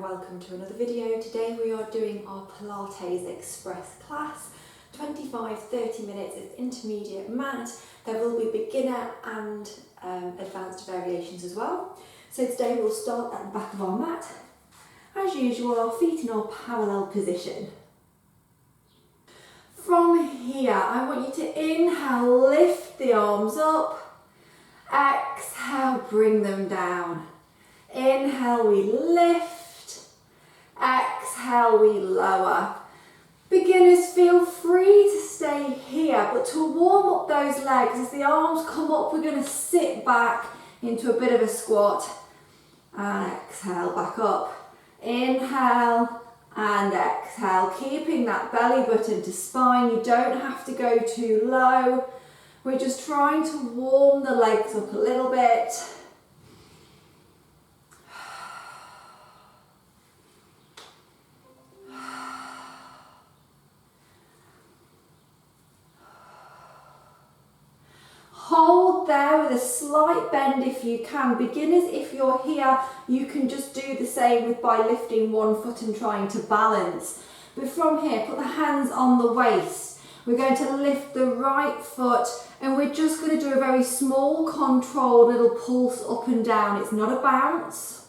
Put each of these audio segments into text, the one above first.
Welcome to another video. Today we are doing our Pilates Express class, 25-30 minutes. It's intermediate mat. There will be beginner and advanced variations as well. So today we'll start at the back of our mat. As usual, our feet in our parallel position. From here, I want you to inhale, lift the arms up. Exhale, bring them down. Inhale, we lift. Exhale, we lower. Beginners, feel free to stay here, but to warm up those legs, as the arms come up, we're going to sit back into a bit of a squat and exhale back up. Inhale and exhale, keeping that belly button to spine. You don't have to go too low. We're just trying to warm the legs up a little bit. Hold there with a slight bend if you can. Beginners, if you're here, you can just do the same by lifting one foot and trying to balance. But from here, put the hands on the waist. We're going to lift the right foot and we're just going to do a very small, controlled little pulse up and down. It's not a bounce.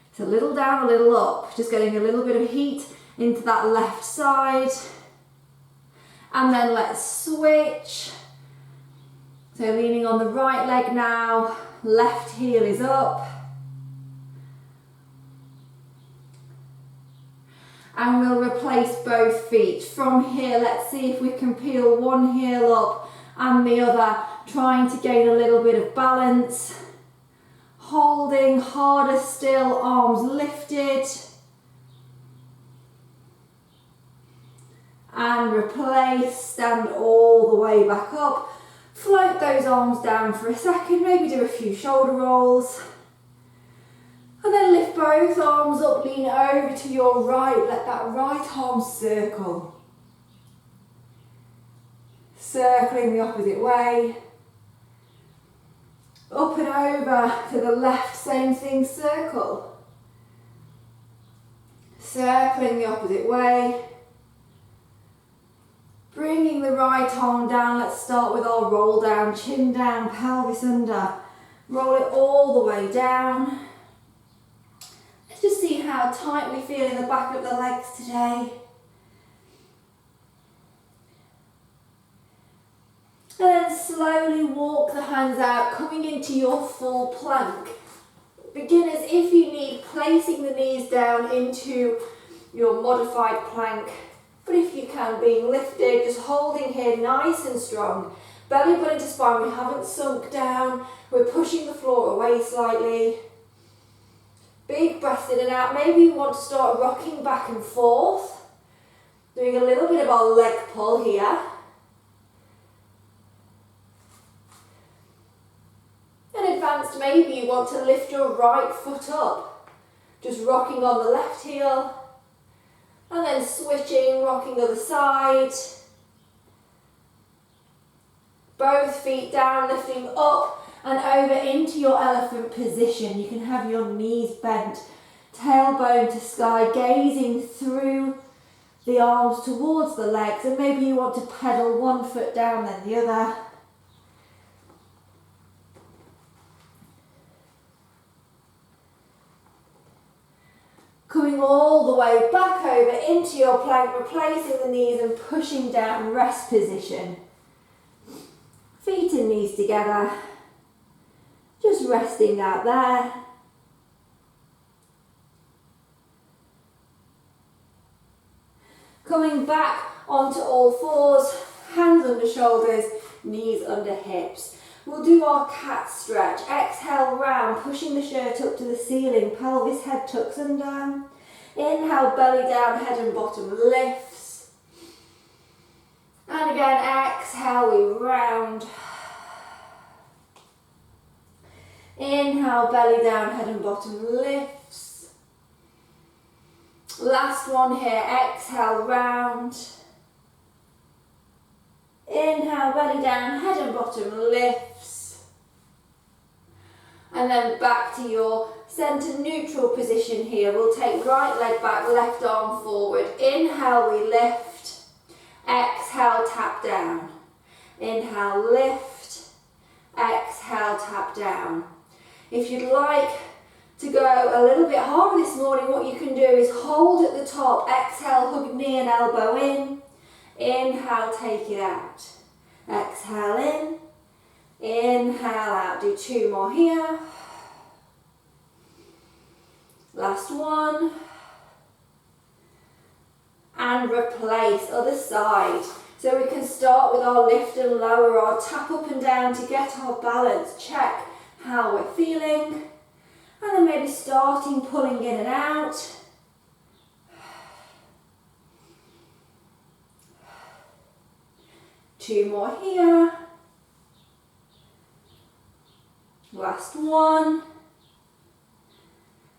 It's a little down, a little up. Just getting a little bit of heat into that left side. And then let's switch. So leaning on the right leg now, left heel is up. And we'll replace both feet. From here, let's see if we can peel one heel up and the other, trying to gain a little bit of balance. Holding harder still, arms lifted. And replace, stand all the way back up. Float those arms down for a second, maybe do a few shoulder rolls. And then lift both arms up, lean over to your right, let that right arm circle. Circling the opposite way. Up and over to the left, same thing, circle. Circling the opposite way. Bringing the right arm down, let's start with our roll down, chin down, pelvis under. Roll it all the way down. Let's just see how tight we feel in the back of the legs today. And then slowly walk the hands out, coming into your full plank. Beginners, if you need, placing the knees down into your modified plank. But if you can, being lifted, just holding here nice and strong. Belly button to spine, we haven't sunk down. We're pushing the floor away slightly. Big breaths in and out. Maybe you want to start rocking back and forth. Doing a little bit of our leg pull here. And advanced, maybe you want to lift your right foot up. Just rocking on the left heel. And then switching, rocking other side. Both feet down, lifting up and over into your elephant position. You can have your knees bent, tailbone to sky, gazing through the arms towards the legs. And maybe you want to pedal one foot down, then the other. Coming all the way back over into your plank, replacing the knees and pushing down, rest position. Feet and knees together. Just resting out there. Coming back onto all fours, hands under shoulders, knees under hips. We'll do our cat stretch. Exhale, round, pushing the shirt up to the ceiling, pelvis, head tucks under. Inhale, belly down, head and bottom lifts. And again, exhale, we round. Inhale, belly down, head and bottom lifts. Last one here, exhale, round. Inhale, belly down, head and bottom lifts. And then back to your centre neutral position here. We'll take right leg back, left arm forward. Inhale, we lift. Exhale, tap down. Inhale, lift. Exhale, tap down. If you'd like to go a little bit harder this morning, what you can do is hold at the top. Exhale, hug knee and elbow in. Inhale, take it out. Exhale in. Inhale out. Do 2 more here. Last one. And replace, other side. So we can start with our lift and lower, our tap up and down to get our balance. Check how we're feeling. And then maybe starting pulling in and out. Two more here. Last one.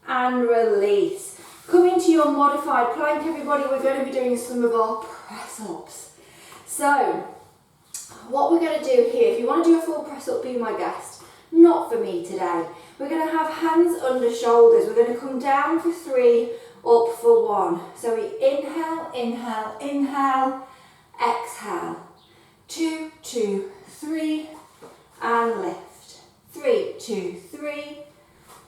And release. Coming to your modified plank, everybody, we're going to be doing some of our press-ups. So, what we're going to do here, if you want to do a full press-up, be my guest. Not for me today. We're going to have hands under shoulders. We're going to come down for 3, up for 1. So we inhale, inhale, inhale, exhale. 2, 2, 3, and lift. 3, 2, 3,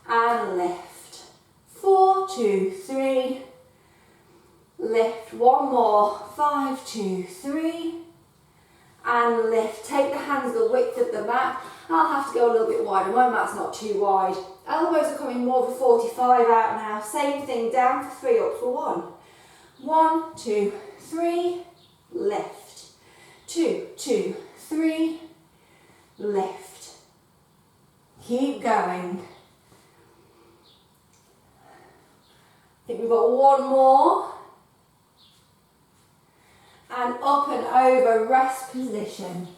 and lift. 4, 2, 3, lift. 1 more. 5, 2, 3, and lift. Take the hands the width of the mat. I'll have to go a little bit wider. My mat's not too wide. Elbows are coming more of a 45 out now. Same thing, down for 3, up for 1. 1, 2, 3, lift. 2, 2, 3, lift. Keep going. I think we've got 1 more. And up and over, rest position.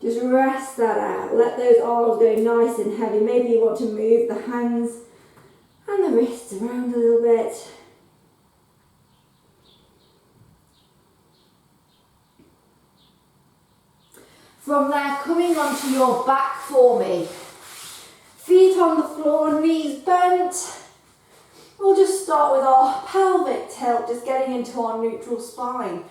Just rest that out. Let those arms go nice and heavy. Maybe you want to move the hands and the wrists around a little bit. From there, coming onto your back for me. Feet on the floor, knees bent. We'll just start with our pelvic tilt, just getting into our neutral spine.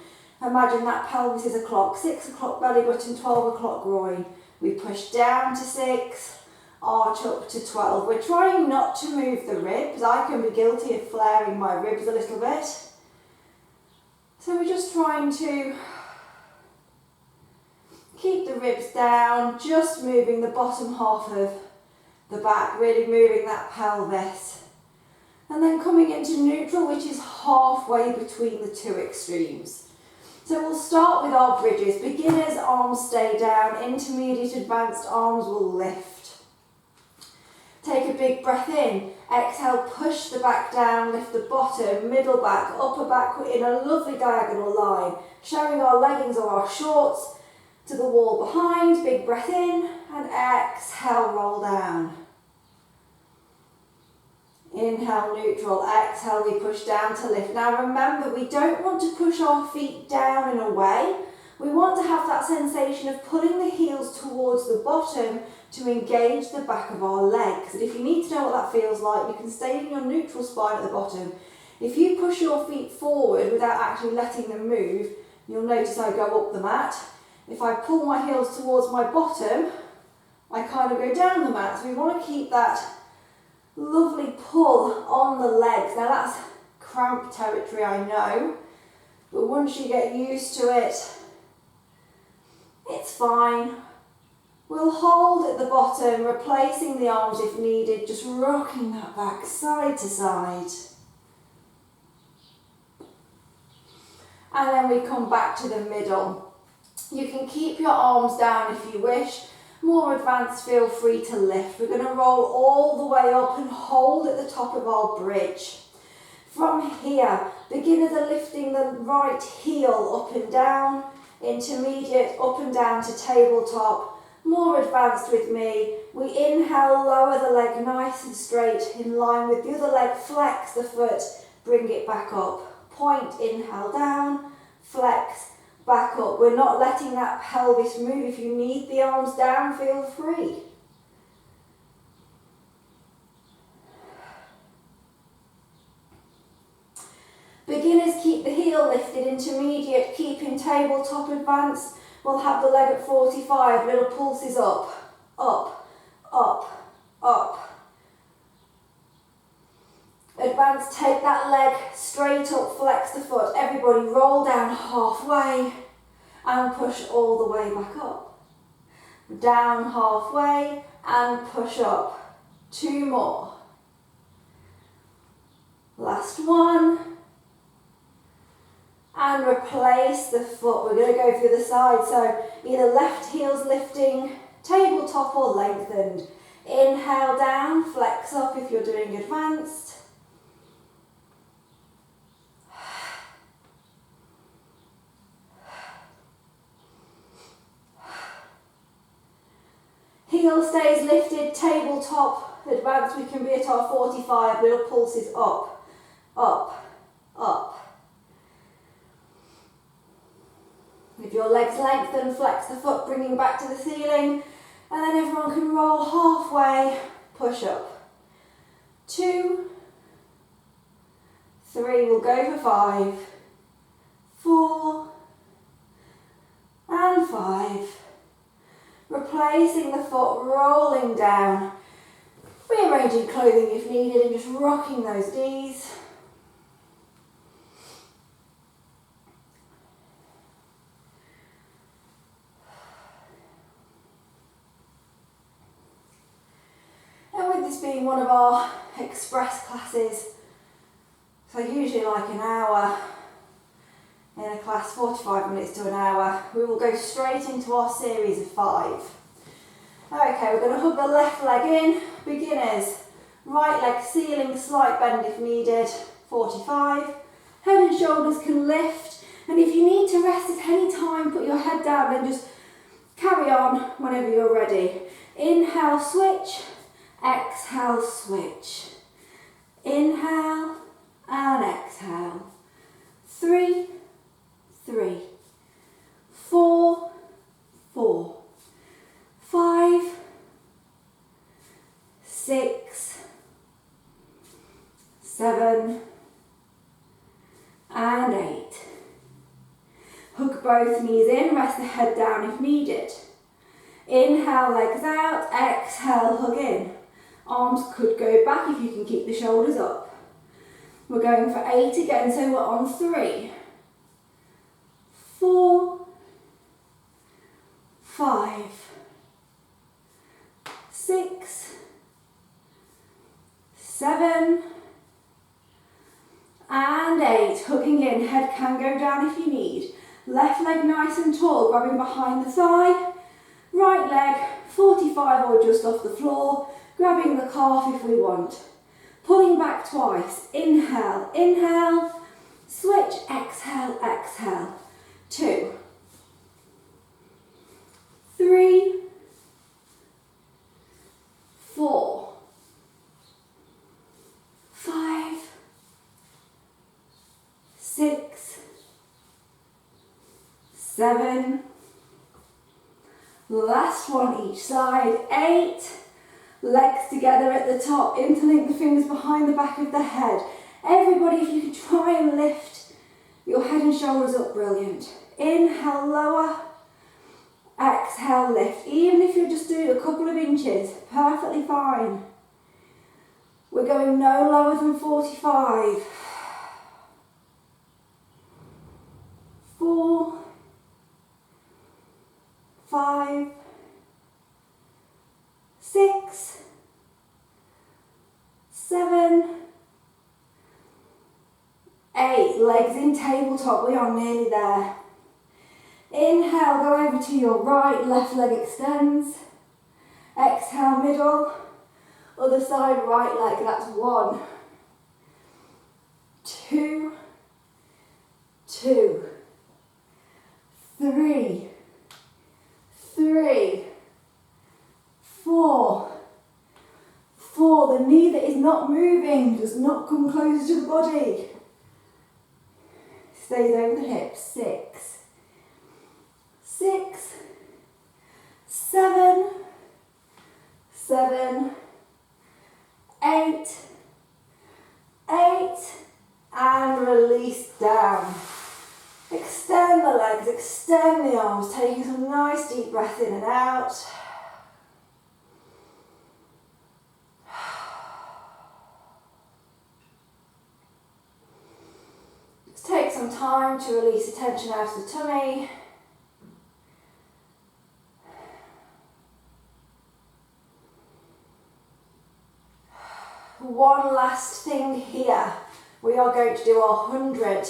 Imagine that pelvis is a clock. 6 o'clock belly button, 12 o'clock groin. We push down to 6, arch up to 12. We're trying not to move the ribs. I can be guilty of flaring my ribs a little bit. So we're just trying to keep the ribs down, just moving the bottom half of the back, really moving that pelvis. And then coming into neutral, which is halfway between the 2 extremes. So we'll start with our bridges. Beginners, arms stay down. Intermediate, advanced arms will lift. Take a big breath in. Exhale, push the back down, lift the bottom, middle back, upper back in a lovely diagonal line. Showing our leggings or our shorts to the wall behind. Big breath in and exhale, roll down. Inhale, neutral. Exhale, we push down to lift. Now remember, we don't want to push our feet down and away. We want to have that sensation of pulling the heels towards the bottom to engage the back of our legs. And if you need to know what that feels like, you can stay in your neutral spine at the bottom. If you push your feet forward without actually letting them move, you'll notice I go up the mat. If I pull my heels towards my bottom, I kind of go down the mat. So we want to keep that lovely pull on the legs. Now that's cramp territory, I know, but once you get used to it, it's fine. We'll hold at the bottom, replacing the arms if needed, just rocking that back side to side. And then we come back to the middle. You can keep your arms down if you wish. More advanced, feel free to lift. We're going to roll all the way up and hold at the top of our bridge. From here, beginners are lifting the right heel up and down, intermediate up and down to tabletop, More advanced with me. We inhale, lower the leg nice and straight in line with the other leg, flex the foot, bring it back up. Point, inhale down, flex, back up. We're not letting that pelvis move. If you need the arms down, feel free. Beginners keep the heel lifted, intermediate keeping tabletop, advanced we'll have the leg at 45, little pulses up, up, up, up. Advanced, take that leg straight up, flex the foot. Everybody roll down halfway and push all the way back up. Down halfway and push up. 2 more. Last one. And replace the foot. We're going to go through the side, so either left heel's lifting, tabletop or lengthened. Inhale down, flex up if you're doing advanced. Heel stays lifted, tabletop, advanced we can be at our 45, little pulses up, up, up. If your legs lengthen, flex the foot, bringing back to the ceiling, and then everyone can roll halfway, push up. 2, 3, we'll go for 5, 4, and 5. Replacing the foot, rolling down, rearranging clothing if needed, and just rocking those knees. This being one of our express classes, so usually like an hour in a class, 45 minutes to an hour, we will go straight into our series of 5. Okay, we're going to hug the left leg in, beginners, right leg ceiling, slight bend if needed, 45, head and shoulders can lift, and if you need to rest at any time, put your head down and just carry on whenever you're ready. Inhale, switch. Exhale, switch. Inhale and exhale. 3, 3, 4, 4, 5, 6, 7, and 8. Hook both knees in, rest the head down if needed. Inhale, legs out, exhale, hug in. Arms could go back if you can keep the shoulders up. We're going for 8 again, so we're on 3, 4, 5, 6, 7, and 8. Hooking in, head can go down if you need. Left leg nice and tall, grabbing behind the thigh. Right leg 45 or just off the floor, grabbing the calf if we want. Pulling back twice. Inhale, inhale, switch, exhale, exhale. 2, 3, 4, 5, 6, 7, last one each side, 8, legs together at the top, interlink the fingers behind the back of the head. Everybody, if you can try and lift your head and shoulders up, brilliant. Inhale, lower, exhale, lift. Even if you're just doing a couple of inches, perfectly fine. We're going no lower than 45. 4, 5, 6, 7, 8. Legs in tabletop, we are nearly there. Inhale, go over to your right, left leg extends. Exhale, middle. Other side, right leg, that's 1, 2, 2, 3, 3, not moving, does not come closer to the body. Stays over the hips. 6, 6, 7, 7, 8, 8, and release down. Extend the legs, extend the arms, taking some nice deep breath in and out. Just take some time to release the tension out of the tummy. One last thing here. We are going to do our 100.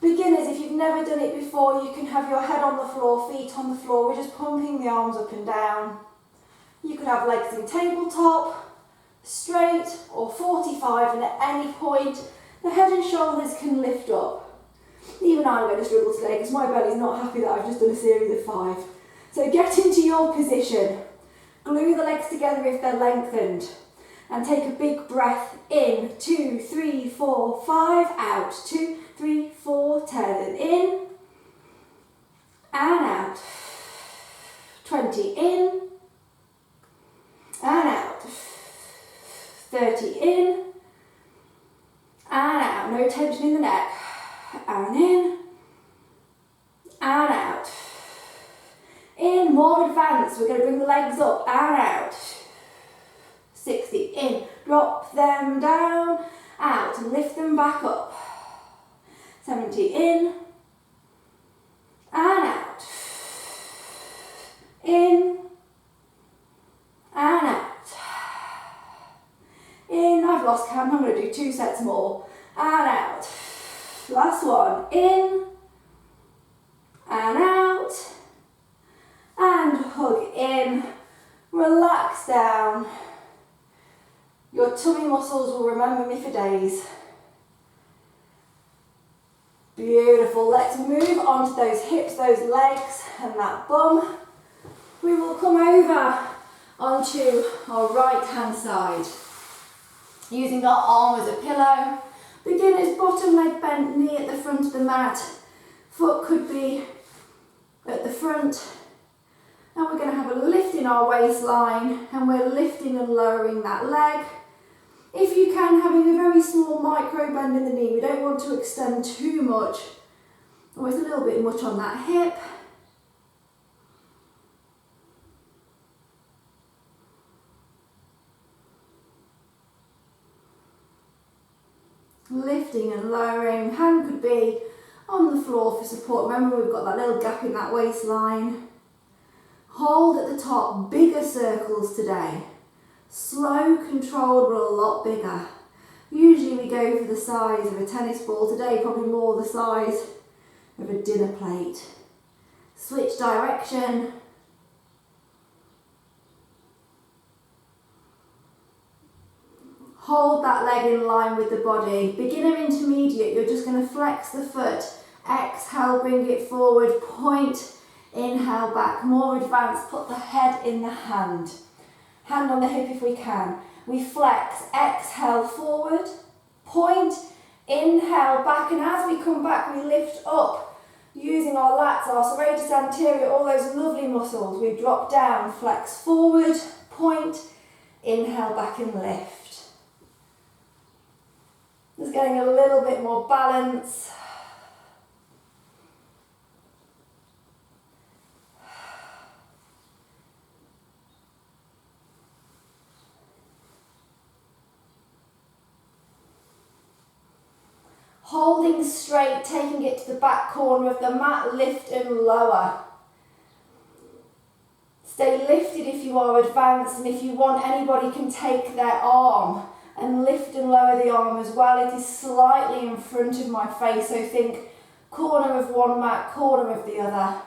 Beginners, if you've never done it before, you can have your head on the floor, feet on the floor. We're just pumping the arms up and down. You could have legs in tabletop, straight or 45, and at any point the head and shoulders can lift up. Even I'm going to struggle today because my belly's not happy that I've just done a series of 5. So get into your position. Glue the legs together if they're lengthened. And take a big breath in. 2, 3, 4, 5. Out. 2, 3, 4, 10. In. And out. 20 in. And out. 30 in. And out. No tension in the neck. And in. And out. In. More advanced. We're going to bring the legs up. And out. 60 in, drop them down, out, and lift them back up. 70 in, and out. In, and out. In, I've lost count, I'm going to do 2 sets more. And out. Last one, in, and out. And hug in, relax down. Your tummy muscles will remember me for days. Beautiful. Let's move on to those hips, those legs, and that bum. We will come over onto our right hand side, using our arm as a pillow. Beginners, bottom leg bent, knee at the front of the mat. Foot could be at the front. And we're going to have a lift in our waistline, and we're lifting and lowering that leg. If you can, having a very small micro bend in the knee. We don't want to extend too much. Always a little bit much on that hip. Lifting and lowering. Hand could be on the floor for support. Remember, we've got that little gap in that waistline. Hold at the top, bigger circles today. Slow, controlled, but a lot bigger. Usually we go for the size of a tennis ball. Today, probably more the size of a dinner plate. Switch direction. Hold that leg in line with the body. Beginner intermediate, you're just going to flex the foot. Exhale, bring it forward, point. Inhale back, more advanced, put the head in the hand. Hand on the hip if we can. We flex, exhale forward, point, inhale back, and as we come back we lift up using our lats, our serratus anterior, all those lovely muscles. We drop down, flex forward, point, inhale back and lift. Just getting a little bit more balance. Holding straight, taking it to the back corner of the mat, lift and lower. Stay lifted if you are advanced, and if you want, anybody can take their arm and lift and lower the arm as well. It is slightly in front of my face, so think corner of one mat, corner of the other.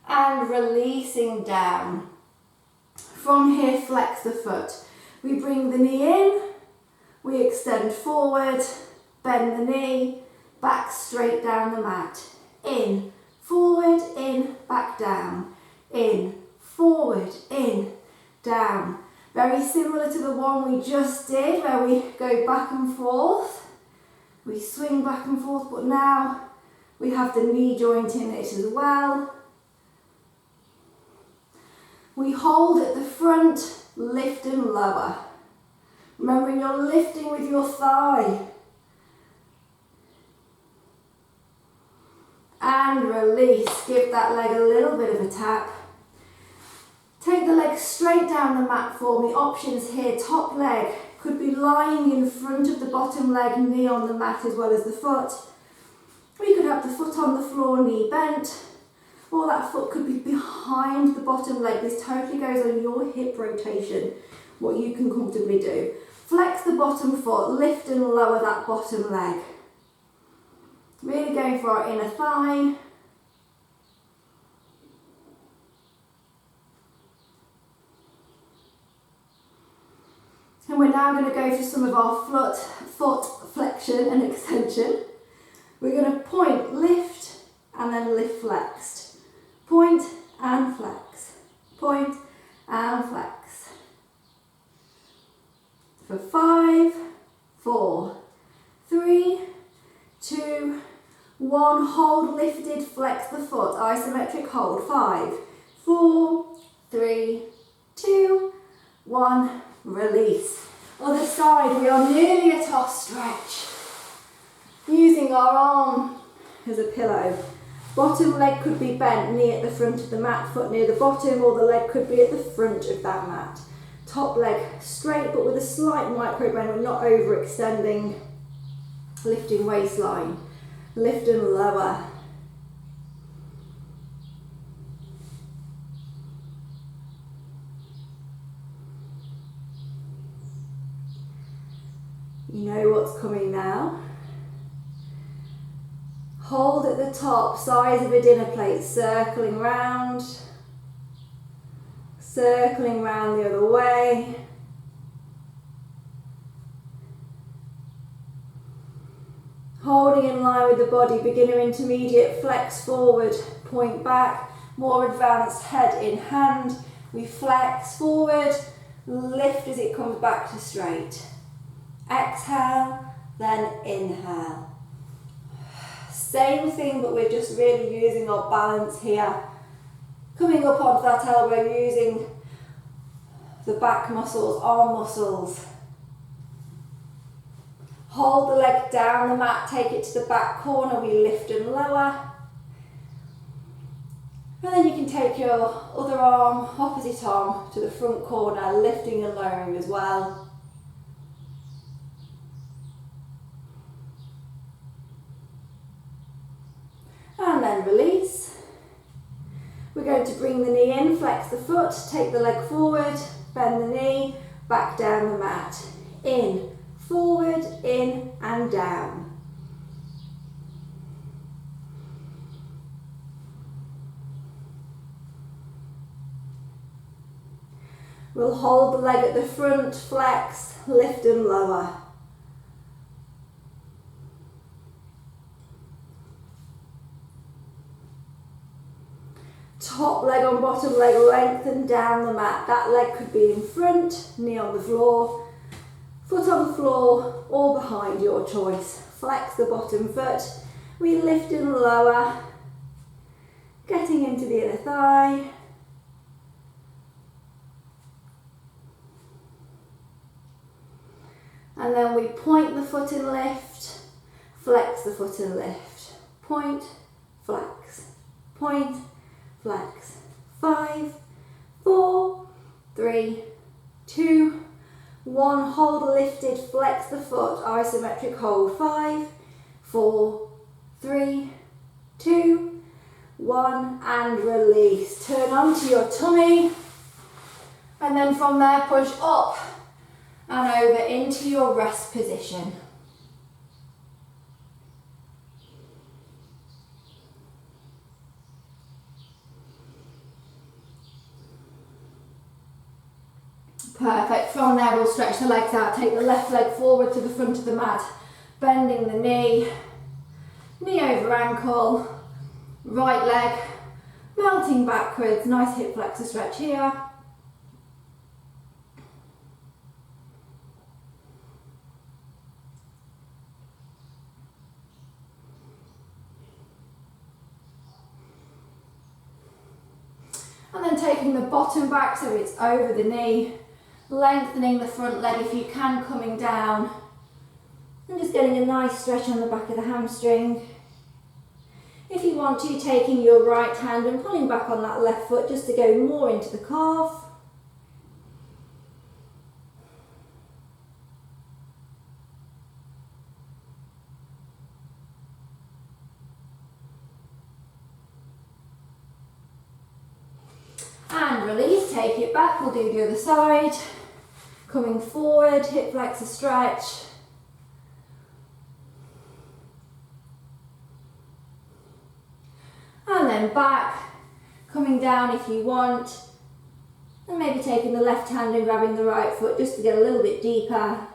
And releasing down. From here, flex the foot. We bring the knee in, we extend forward, bend the knee, back straight down the mat. In, forward, in, back down, in, forward, in, down. Very similar to the one we just did where we go back and forth. We swing back and forth, but now we have the knee joint in it as well. We hold at the front, lift and lower. Remembering you're lifting with your thigh. And release. Give that leg a little bit of a tap. Take the leg straight down the mat for me. Options here. Top leg could be lying in front of the bottom leg, knee on the mat as well as the foot. Or you could have the foot on the floor, knee bent. Or that foot could be behind the bottom leg. This totally goes on your hip rotation, what you can comfortably do. Flex the bottom foot, lift and lower that bottom leg. Really going for our inner thigh. And we're now going to go for some of our foot flexion and extension. We're going to point, lift, and then lift flexed. Point and flex. Point and flex. For 5, 4, 3, 2, 1. Hold, lifted, flex the foot. Isometric hold. 5, 4, 3, 2, 1. Release. Other side, we are nearly at our stretch. Using our arm as a pillow. Bottom leg could be bent, knee at the front of the mat, foot near the bottom, or the leg could be at the front of that mat. Top leg straight but with a slight micro bend. We're not overextending. Lifting waistline. Lift and lower. You know what's coming now. Hold at the top, size of a dinner plate, circling round the other way. Holding in line with the body, beginner, intermediate, flex forward, point back, more advanced head in hand. We flex forward, lift as it comes back to straight. Exhale, then inhale. Same thing, but we're just really using our balance here. Coming up onto that elbow, using the back muscles, arm muscles. Hold the leg down the mat, take it to the back corner, we lift and lower. And then you can take your other arm, opposite arm, to the front corner, lifting and lowering as well. And then release. We're going to bring the knee in, flex the foot, take the leg forward, bend the knee, back down the mat. In, forward, in and down. We'll hold the leg at the front, flex, lift and lower. Top leg on bottom leg, lengthen down the mat. That leg could be in front, knee on the floor, foot on the floor, or behind, your choice. Flex the bottom foot. We lift and lower, getting into the inner thigh. And then we point the foot and lift, flex the foot and lift. Point, flex, point, flex. 5, 4, 3, 2, 1. Hold lifted, flex the foot, isometric hold. 5, 4, 3, 2, 1, and release. Turn onto your tummy, and then from there push up and over into your rest position. Perfect. From there we'll stretch the legs out, take the left leg forward to the front of the mat, bending the knee, knee over ankle, Right leg melting backwards, nice hip flexor stretch here. And then taking the bottom back so it's over the knee, lengthening the front leg if you can, coming down, and just getting a nice stretch on the back of the hamstring. If you want to, taking your right hand and pulling back on that left foot just to go more into the calf. And release, take it back, we'll do the other side. Coming forward, hip flexor stretch. And then back, coming down if you want. And maybe taking the left hand and grabbing the right foot just to get a little bit deeper.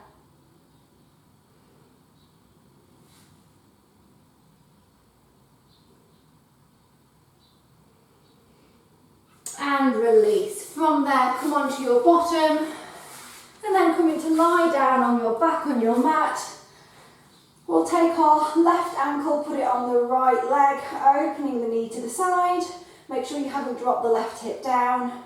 And release. From there, come onto your bottom and then coming to lie down on your back on your mat. We'll take our left ankle, put it on the right leg, opening the knee to the side. Make sure you haven't dropped the left hip down.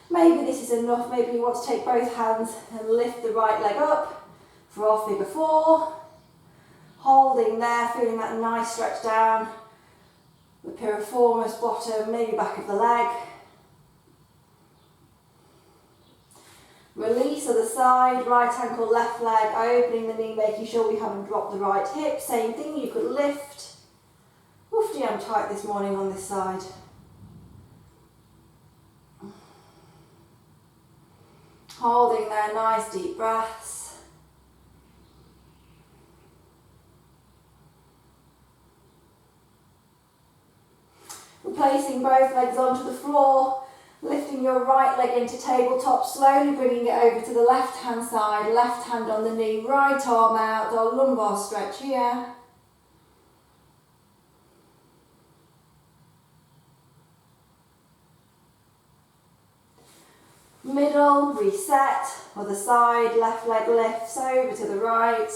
Maybe this is enough. Maybe you want to take both hands and lift the right leg up for our figure 4. Holding there, feeling that nice stretch down. The piriformis bottom, maybe back of the leg. Release other side, right ankle, left leg, opening the knee, making sure we haven't dropped the right hip. Same thing, you could lift. Oof, I'm tight this morning on this side. Holding there, nice deep breaths. Replacing both legs onto the floor. Lifting your right leg into tabletop, slowly bringing it over to the left hand side, left hand on the knee, right arm out, our lumbar stretch here. Middle, reset, other side, left leg lifts over to the right.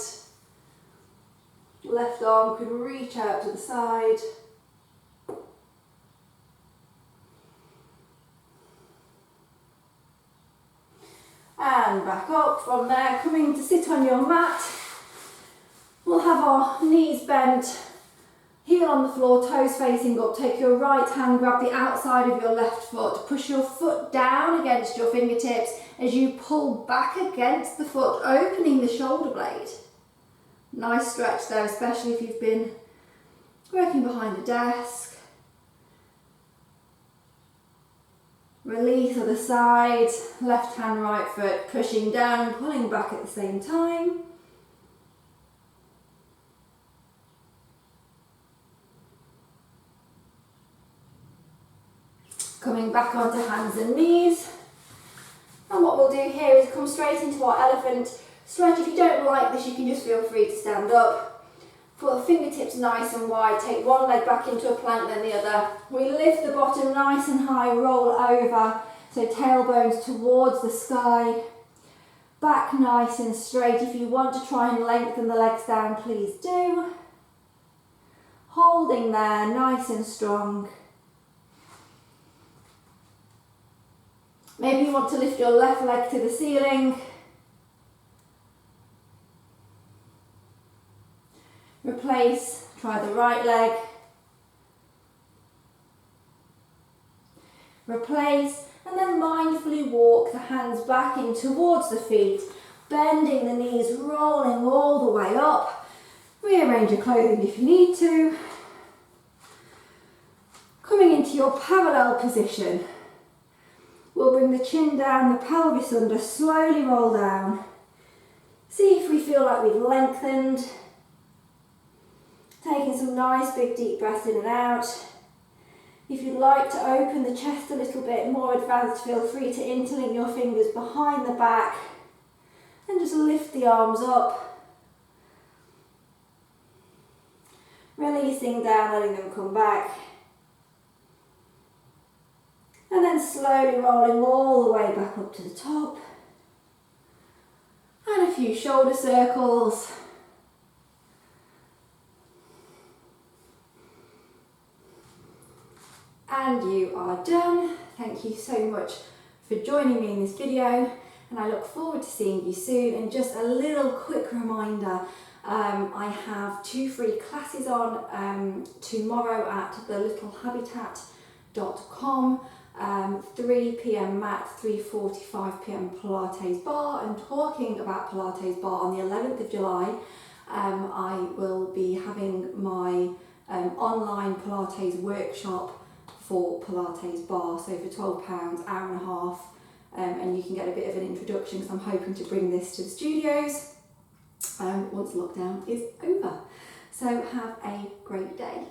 Left arm can reach out to the side. And back up. From there, coming to sit on your mat. We'll have our knees bent, heel on the floor, toes facing up. Take your right hand, grab the outside of your left foot. Push your foot down against your fingertips as you pull back against the foot, opening the shoulder blade. Nice stretch there, especially if you've been working behind the desk. Release other side, left hand, right foot, pushing down and pulling back at the same time. Coming back onto hands and knees. And what we'll do here is come straight into our elephant stretch. If you don't like this, you can just feel free to stand up. Put the fingertips nice and wide, take one leg back into a plank, then the other. We lift the bottom nice and high, roll over, so tailbones towards the sky. Back nice and straight. If you want to try and lengthen the legs down, please do. Holding there, nice and strong. Maybe you want to lift your left leg to the ceiling. Replace, try the right leg. Replace, and then mindfully walk the hands back in towards the feet, bending the knees, rolling all the way up. Rearrange your clothing if you need to. Coming into your parallel position. We'll bring the chin down, the pelvis under, slowly roll down. See if we feel like we've lengthened. Taking some nice big deep breaths in and out. If you'd like to open the chest a little bit more advanced, feel free to interlink your fingers behind the back and just lift the arms up. Releasing down, letting them come back. And then slowly rolling all the way back up to the top. And a few shoulder circles. And you are done. Thank you so much for joining me in this video, and I look forward to seeing you soon. And just a little quick reminder, I have 2 free classes on tomorrow at thelittlehabitat.com, 3 p.m. mat, 3:45 p.m. Pilates bar. And talking about Pilates bar, on the 11th of July, I will be having my online Pilates workshop for Pilates bar, so for £12, hour and a half, and you can get a bit of an introduction, because I'm hoping to bring this to the studios once lockdown is over. So have a great day.